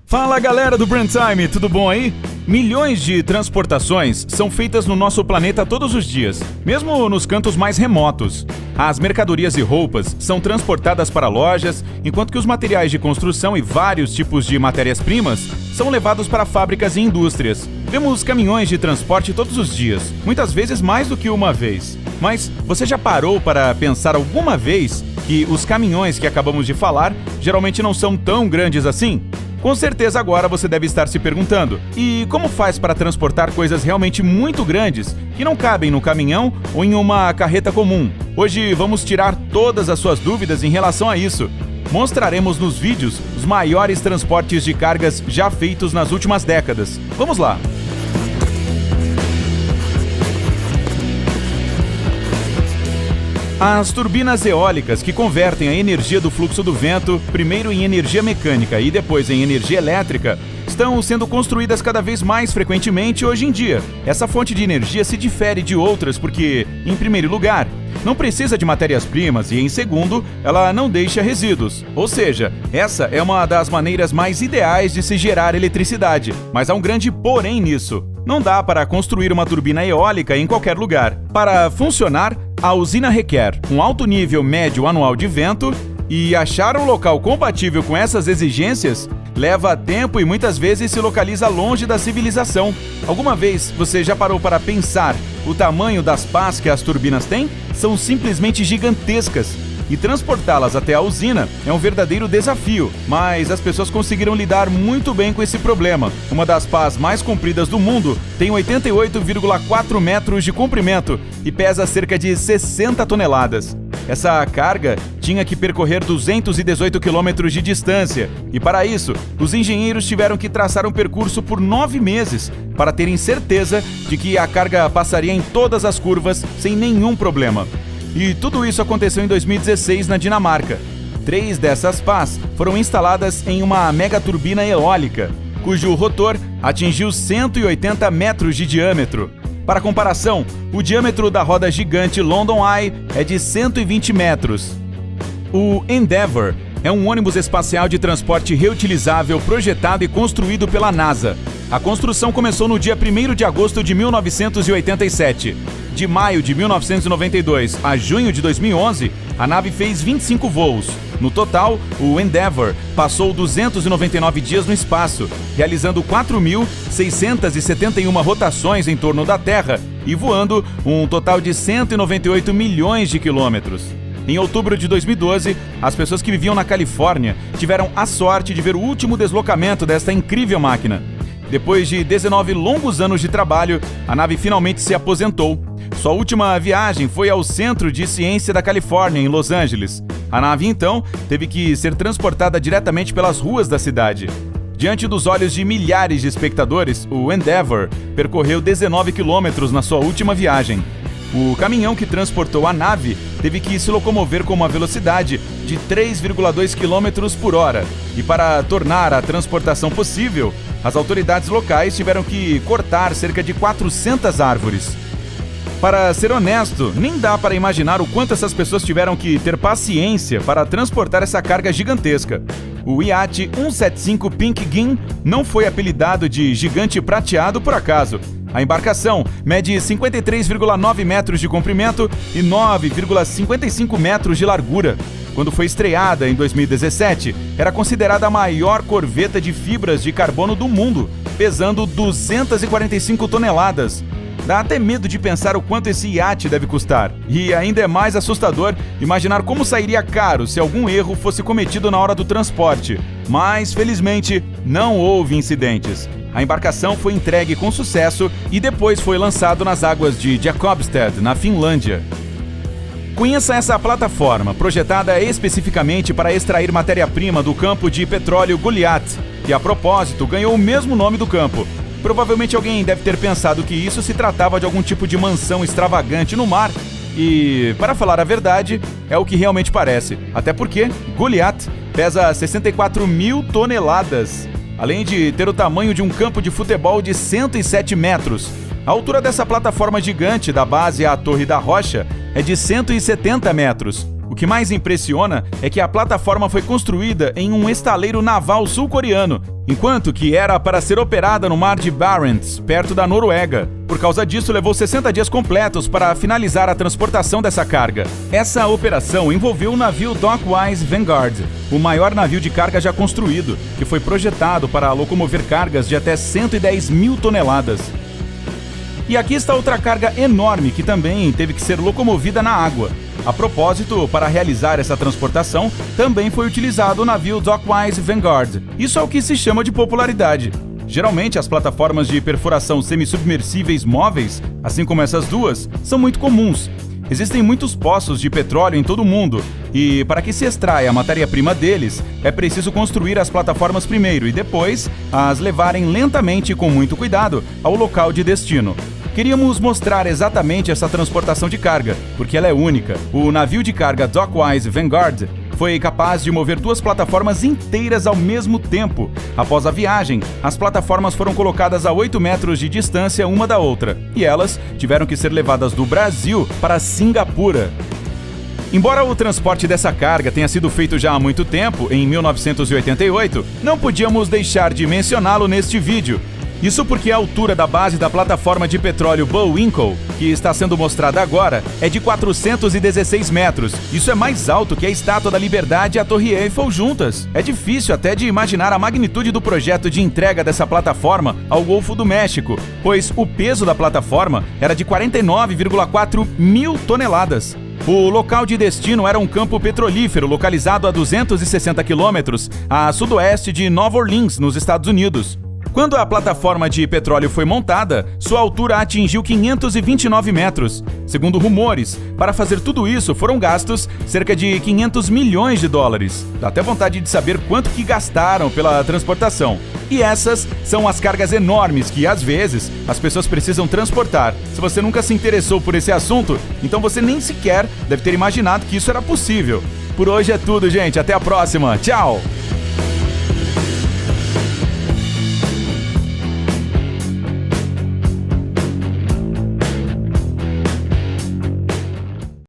Fala galera do Brand Time, tudo bom aí? Milhões de transportações são feitas no nosso planeta todos os dias, mesmo nos cantos mais remotos. As mercadorias e roupas são transportadas para lojas, enquanto que os materiais de construção e vários tipos de matérias-primas são levados para fábricas e indústrias. Vemos caminhões de transporte todos os dias, muitas vezes mais do que uma vez. Mas você já parou para pensar alguma vez que os caminhões que acabamos de falar geralmente não são tão grandes assim? Com certeza agora você deve estar se perguntando: e como faz para transportar coisas realmente muito grandes que não cabem no caminhão ou em uma carreta comum? Hoje vamos tirar todas as suas dúvidas em relação a isso. Mostraremos nos vídeos os maiores transportes de cargas já feitos nas últimas décadas. Vamos lá! As turbinas eólicas, que convertem a energia do fluxo do vento, primeiro em energia mecânica e depois em energia elétrica, estão sendo construídas cada vez mais frequentemente hoje em dia. Essa fonte de energia se difere de outras porque, em primeiro lugar, não precisa de matérias-primas e, em segundo, ela não deixa resíduos. Ou seja, essa é uma das maneiras mais ideais de se gerar eletricidade. Mas há um grande porém nisso. Não dá para construir uma turbina eólica em qualquer lugar. Para funcionar, a usina requer um alto nível médio anual de vento e achar um local compatível com essas exigências leva tempo e muitas vezes se localiza longe da civilização. Alguma vez você já parou para pensar o tamanho das pás que as turbinas têm? São simplesmente gigantescas. E transportá-las até a usina é um verdadeiro desafio, mas as pessoas conseguiram lidar muito bem com esse problema. Uma das pás mais compridas do mundo tem 88,4 metros de comprimento e pesa cerca de 60 toneladas. Essa carga tinha que percorrer 218 quilômetros de distância e, para isso, os engenheiros tiveram que traçar um percurso por 9 meses para terem certeza de que a carga passaria em todas as curvas sem nenhum problema. E tudo isso aconteceu em 2016 na Dinamarca. 3 dessas pás foram instaladas em uma megaturbina eólica, cujo rotor atingiu 180 metros de diâmetro. Para comparação, o diâmetro da roda gigante London Eye é de 120 metros. O Endeavour é um ônibus espacial de transporte reutilizável projetado e construído pela NASA. A construção começou no dia 1º de agosto de 1987. De maio de 1992 a junho de 2011, a nave fez 25 voos. No total, o Endeavour passou 299 dias no espaço, realizando 4.671 rotações em torno da Terra e voando um total de 198 milhões de quilômetros. Em outubro de 2012, as pessoas que viviam na Califórnia tiveram a sorte de ver o último deslocamento desta incrível máquina. Depois de 19 longos anos de trabalho, a nave finalmente se aposentou. Sua última viagem foi ao Centro de Ciência da Califórnia, em Los Angeles. A nave, então, teve que ser transportada diretamente pelas ruas da cidade. Diante dos olhos de milhares de espectadores, o Endeavour percorreu 19 quilômetros na sua última viagem. O caminhão que transportou a nave teve que se locomover com uma velocidade de 3,2 km por hora. E para tornar a transportação possível, as autoridades locais tiveram que cortar cerca de 400 árvores. Para ser honesto, nem dá para imaginar o quanto essas pessoas tiveram que ter paciência para transportar essa carga gigantesca. O iate 175 Pink Gin não foi apelidado de gigante prateado por acaso. A embarcação mede 53,9 metros de comprimento e 9,55 metros de largura. Quando foi estreada em 2017, era considerada a maior corveta de fibras de carbono do mundo, pesando 245 toneladas. Dá até medo de pensar o quanto esse iate deve custar. E ainda é mais assustador imaginar como sairia caro se algum erro fosse cometido na hora do transporte. Mas, felizmente, não houve incidentes. A embarcação foi entregue com sucesso e depois foi lançado nas águas de Jakobstad, na Finlândia. Conheça essa plataforma, projetada especificamente para extrair matéria-prima do campo de petróleo Goliath, que, a propósito, ganhou o mesmo nome do campo. Provavelmente alguém deve ter pensado que isso se tratava de algum tipo de mansão extravagante no mar e, para falar a verdade, é o que realmente parece. Até porque Goliath pesa 64 mil toneladas, além de ter o tamanho de um campo de futebol de 107 metros. A altura dessa plataforma gigante, da base à Torre da Rocha, é de 170 metros. O que mais impressiona é que a plataforma foi construída em um estaleiro naval sul-coreano, enquanto que era para ser operada no mar de Barents, perto da Noruega. Por causa disso, levou 60 dias completos para finalizar a transportação dessa carga. Essa operação envolveu o navio Dockwise Vanguard, o maior navio de carga já construído, que foi projetado para locomover cargas de até 110 mil toneladas. E aqui está outra carga enorme que também teve que ser locomovida na água. A propósito, para realizar essa transportação, também foi utilizado o navio Dockwise Vanguard. Isso é o que se chama de popularidade. Geralmente, as plataformas de perfuração semissubmersíveis móveis, assim como essas duas, são muito comuns. Existem muitos poços de petróleo em todo o mundo, e para que se extraia a matéria-prima deles, é preciso construir as plataformas primeiro e depois as levarem lentamente e com muito cuidado ao local de destino. Queríamos mostrar exatamente essa transportação de carga, porque ela é única. O navio de carga Dockwise Vanguard foi capaz de mover 2 plataformas inteiras ao mesmo tempo. Após a viagem, as plataformas foram colocadas a 8 metros de distância uma da outra, e elas tiveram que ser levadas do Brasil para Singapura. Embora o transporte dessa carga tenha sido feito já há muito tempo, em 1988, não podíamos deixar de mencioná-lo neste vídeo. Isso porque a altura da base da plataforma de petróleo Bullwinkle, que está sendo mostrada agora, é de 416 metros. Isso é mais alto que a Estátua da Liberdade e a Torre Eiffel juntas. É difícil até de imaginar a magnitude do projeto de entrega dessa plataforma ao Golfo do México, pois o peso da plataforma era de 49,4 mil toneladas. O local de destino era um campo petrolífero localizado a 260 quilômetros a sudoeste de Nova Orleans, nos Estados Unidos. Quando a plataforma de petróleo foi montada, sua altura atingiu 529 metros. Segundo rumores, para fazer tudo isso foram gastos cerca de 500 milhões de dólares. Dá até vontade de saber quanto que gastaram pela transportação. E essas são as cargas enormes que, às vezes, as pessoas precisam transportar. Se você nunca se interessou por esse assunto, então você nem sequer deve ter imaginado que isso era possível. Por hoje é tudo, gente. Até a próxima. Tchau!